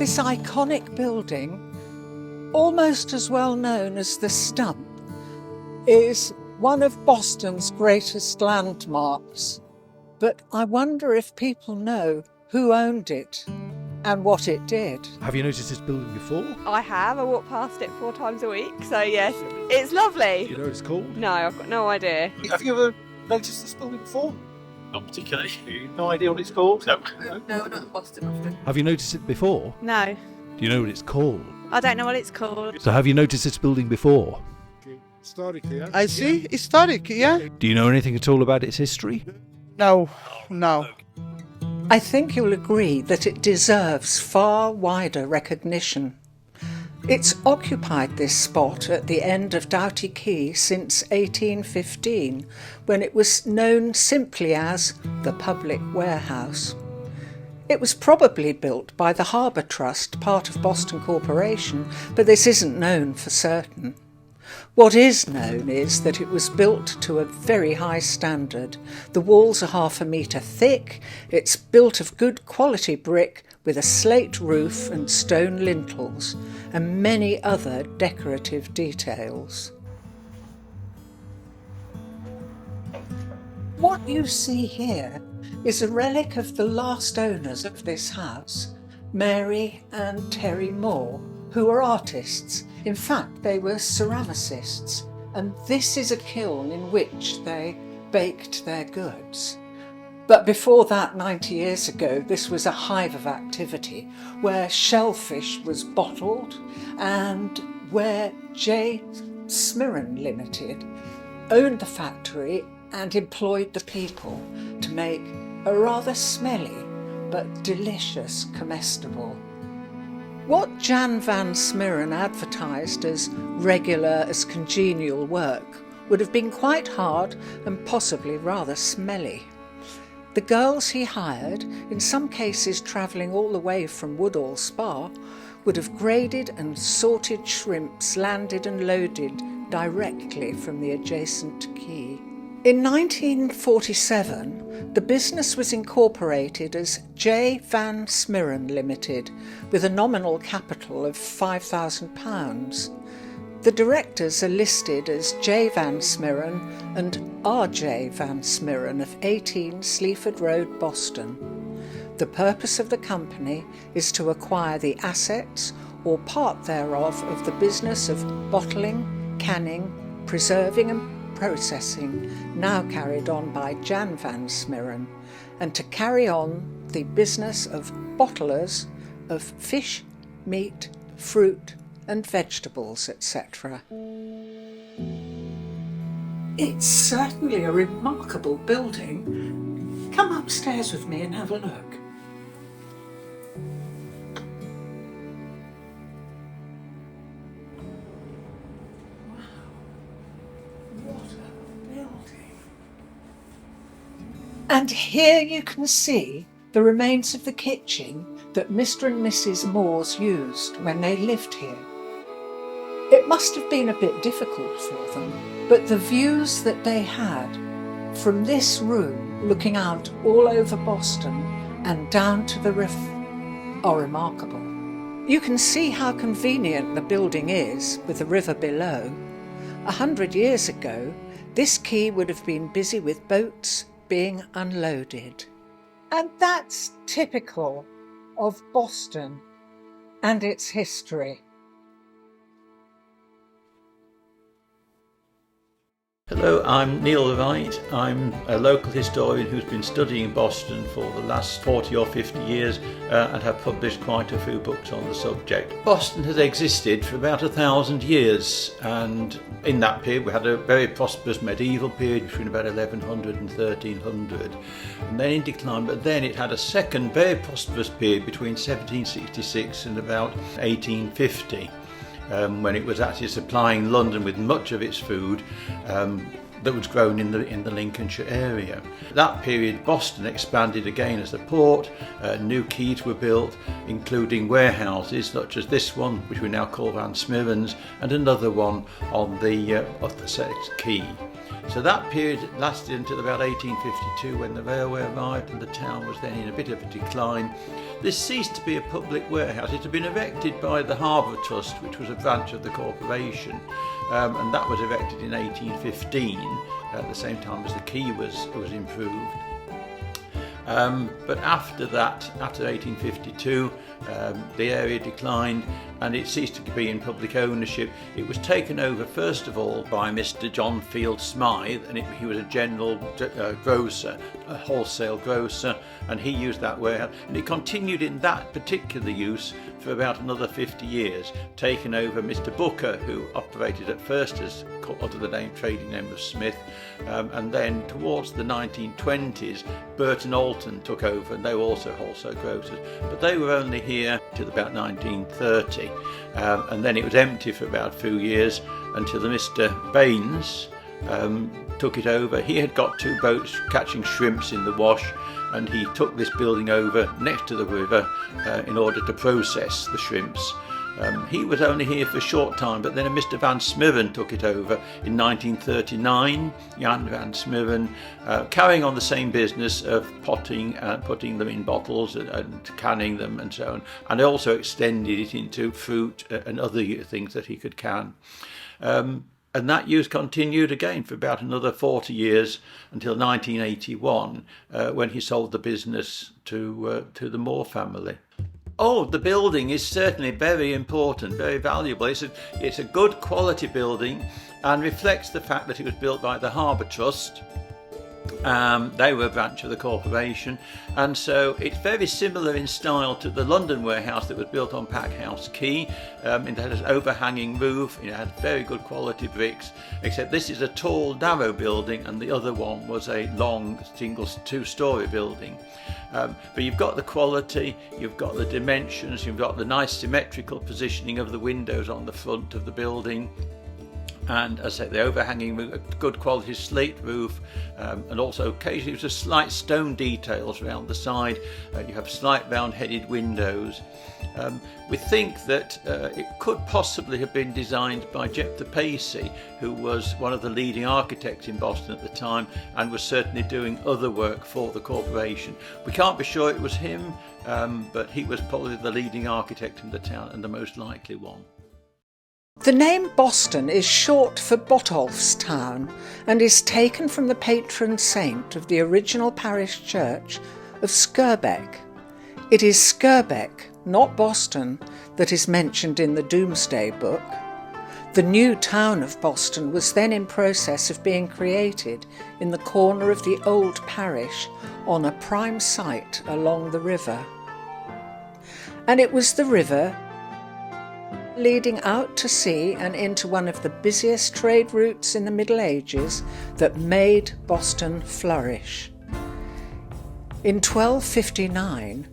This iconic building, almost as well known as the Stump, is one of Boston's greatest landmarks. But I wonder if people know who owned it and what it did. Have you noticed this building before? I have. I walk past it 4 times a week, so yes, it's lovely. Do you know what it's called? No, I've got no idea. Have you ever noticed this building before? Not particularly. No idea what it's called? No. No, not Boston often. Have you noticed it before? No, Do you know what it's called? I don't know what it's called. So have you noticed this building before? I see. Historic, yeah? Do you know anything at all about its history? No. I think you'll agree that it deserves far wider recognition. It's occupied this spot at the end of Doughty Quay since 1815, when it was known simply as the Public Warehouse. It was probably built by the Harbour Trust, part of Boston Corporation, but this isn't known for certain. What is known is that it was built to a very high standard. The walls are 1/2 metre thick, it's built of good quality brick with a slate roof and stone lintels, and many other decorative details. What you see here is a relic of the last owners of this house, Mary and Terry Moore, who were artists. In fact, they were ceramicists, and this is a kiln in which they baked their goods. But before that, 90 years ago, this was a hive of activity where shellfish was bottled and where J. Smirran Limited owned the factory and employed the people to make a rather smelly but delicious comestible. What Jan van Smirran advertised as regular as congenial work would have been quite hard and possibly rather smelly. The girls he hired, in some cases travelling all the way from Woodall Spa, would have graded and sorted shrimps landed and loaded directly from the adjacent quay. In 1947, the business was incorporated as J. Van Smirran Limited with a nominal capital of £5,000. The directors are listed as J. Van Smirran and R.J. Van Smirran of 18 Sleaford Road, Boston. The purpose of the company is to acquire the assets or part thereof of the business of bottling, canning, preserving and processing, now carried on by Jan van Smirran, and to carry on the business of bottlers of fish, meat, fruit and vegetables, etc. It's certainly a remarkable building. Come upstairs with me and have a look. And here you can see the remains of the kitchen that Mr. and Mrs. Moores used when they lived here. It must have been a bit difficult for them, but the views that they had from this room looking out all over Boston and down to the river are remarkable. You can see how convenient the building is with the river below. 100 years ago, this quay would have been busy with boats being unloaded. And that's typical of Boston and its history. Hello, I'm Neil Levite. I'm a local historian who's been studying Boston for the last 40 or 50 years and have published quite a few books on the subject. Boston has existed for about 1,000 years, and in that period we had a very prosperous medieval period between about 1100 and 1300, and then in decline, but then it had a second very prosperous period between 1766 and about 1850. When it was actually supplying London with much of its food, that was grown in the Lincolnshire area. At that period, Boston expanded again as a port. New quays were built, including warehouses such as this one, which we now call Van Smithens, and another one on the Sussex Quay. So that period lasted until about 1852, when the railway arrived and the town was then in a bit of a decline. This ceased to be a public warehouse. It had been erected by the Harbour Trust, which was a branch of the corporation, and that was erected in 1815, at the same time as the quay was improved. But after that, after 1852, the area declined and it ceased to be in public ownership. It was taken over first of all by Mr. John Field Smythe, and he was a general grocer, a wholesale grocer, and he used that warehouse, and it continued in that particular use for about another 50 years, taken over Mr. Booker, who operated at first as under the trading name of Smith, and then towards the 1920s, Burton Alton took over, and they were also wholesale grocers, but they were only here till about 1930, and then it was empty for about a few years until Mr. Baines took it over. He had got 2 boats catching shrimps in the Wash, and he took this building over next to the river in order to process the shrimps. He was only here for a short time, but then a Mr. Van Smiven took it over in 1939, Jan Van Smiven, carrying on the same business of potting and putting them in bottles and canning them and so on, and also extended it into fruit and other things that he could can. And that use continued again for about another 40 years until 1981, when he sold the business to the Moore family. Oh, the building is certainly very important, very valuable. It's a good quality building and reflects the fact that it was built by the Harbour Trust. They were a branch of the corporation, and so it's very similar in style to the London warehouse that was built on Packhouse Quay. It had an overhanging roof, it had very good quality bricks, except this is a tall, narrow building, and the other one was a long, single 2-storey building. But you've got the quality, you've got the dimensions, you've got the nice symmetrical positioning of the windows on the front of the building. And as I say, the overhanging roof, a good quality slate roof, and also occasionally there's slight stone details around the side. You have slight round-headed windows. We think that it could possibly have been designed by Jephthah Pacey, who was one of the leading architects in Boston at the time and was certainly doing other work for the corporation. We can't be sure it was him, but he was probably the leading architect in the town and the most likely one. The name Boston is short for Botolphstown and is taken from the patron saint of the original parish church of Skirbeck. It is Skirbeck, not Boston, that is mentioned in the Domesday Book. The new town of Boston was then in process of being created in the corner of the old parish on a prime site along the river. And it was the river leading out to sea and into one of the busiest trade routes in the Middle Ages that made Boston flourish. In 1259,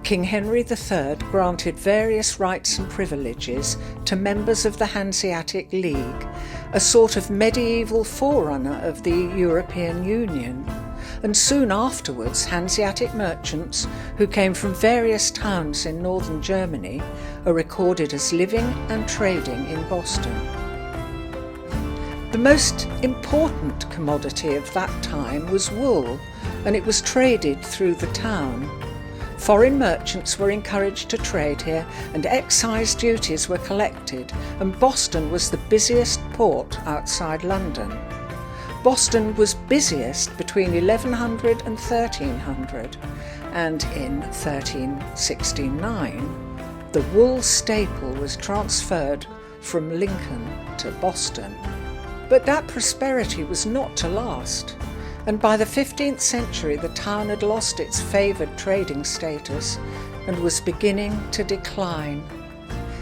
King Henry III granted various rights and privileges to members of the Hanseatic League, a sort of medieval forerunner of the European Union. And soon afterwards, Hanseatic merchants who came from various towns in northern Germany are recorded as living and trading in Boston. The most important commodity of that time was wool, and it was traded through the town. Foreign merchants were encouraged to trade here, and excise duties were collected, and Boston was the busiest port outside London. Boston was busiest between 1100 and 1300, and in 1369 the wool staple was transferred from Lincoln to Boston. But that prosperity was not to last, and by the 15th century the town had lost its favoured trading status and was beginning to decline.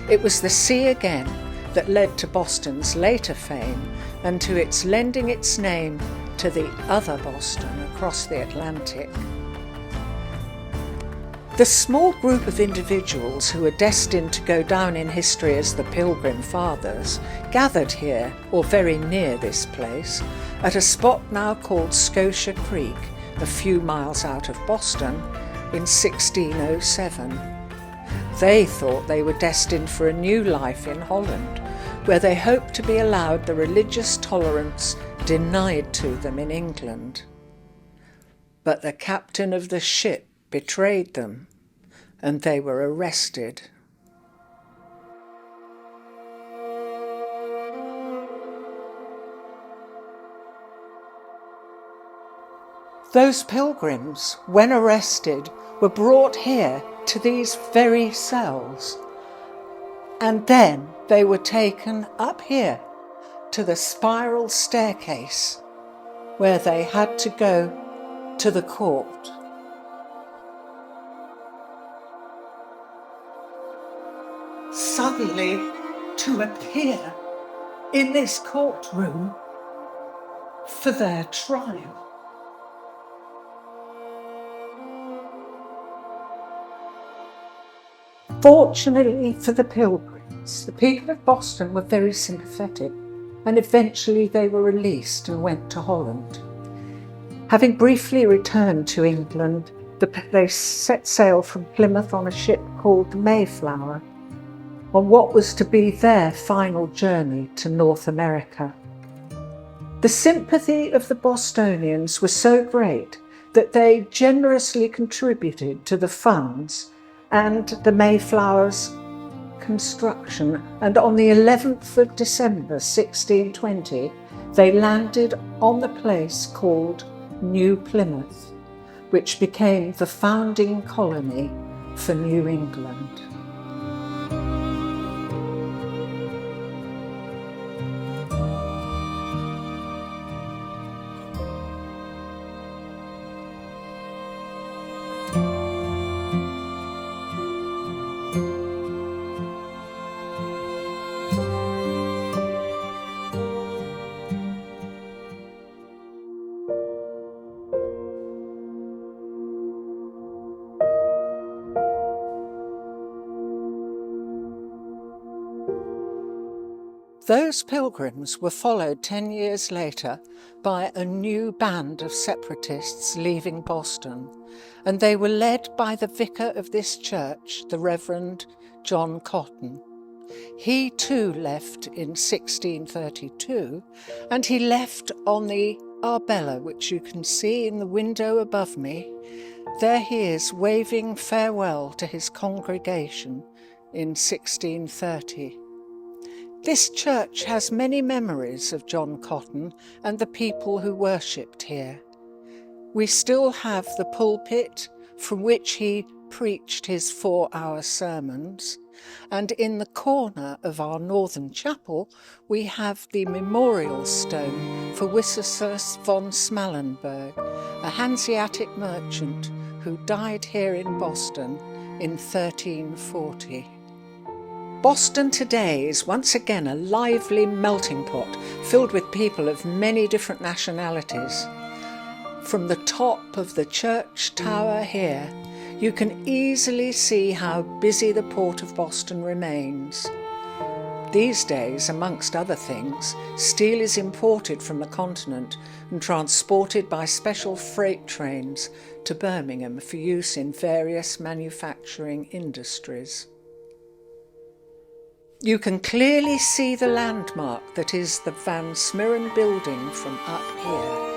It was the sea again that led to Boston's later fame and to its lending its name to the other Boston across the Atlantic. The small group of individuals who were destined to go down in history as the Pilgrim Fathers gathered here, or very near this place, at a spot now called Scotia Creek, a few miles out of Boston, in 1607. They thought they were destined for a new life in Holland, where they hoped to be allowed the religious tolerance denied to them in England. But the captain of the ship betrayed them, and they were arrested. Those pilgrims, when arrested, were brought here to these very cells, and then they were taken up here to the spiral staircase where they had to go to the court. Suddenly to appear in this courtroom for their trial. Fortunately for the pilgrims, the people of Boston were very sympathetic, and eventually they were released and went to Holland. Having briefly returned to England, they set sail from Plymouth on a ship called the Mayflower, on what was to be their final journey to North America. The sympathy of the Bostonians was so great that they generously contributed to the funds and the Mayflower's construction, and on the 11th of December 1620 they landed on the place called New Plymouth, which became the founding colony for New England. Those pilgrims were followed 10 years later by a new band of separatists leaving Boston, and they were led by the vicar of this church, the Reverend John Cotton. He too left in 1632, and he left on the Arbella, which you can see in the window above me. There he is, waving farewell to his congregation in 1630. This church has many memories of John Cotton and the people who worshipped here. We still have the pulpit from which he preached his 4-hour sermons, and in the corner of our northern chapel we have the memorial stone for Wenceslas von Smallenberg, a Hanseatic merchant who died here in Boston in 1340. Boston today is once again a lively melting pot filled with people of many different nationalities. From the top of the church tower here, you can easily see how busy the port of Boston remains. These days, amongst other things, steel is imported from the continent and transported by special freight trains to Birmingham for use in various manufacturing industries. You can clearly see the landmark that is the Van Smeren building from up here.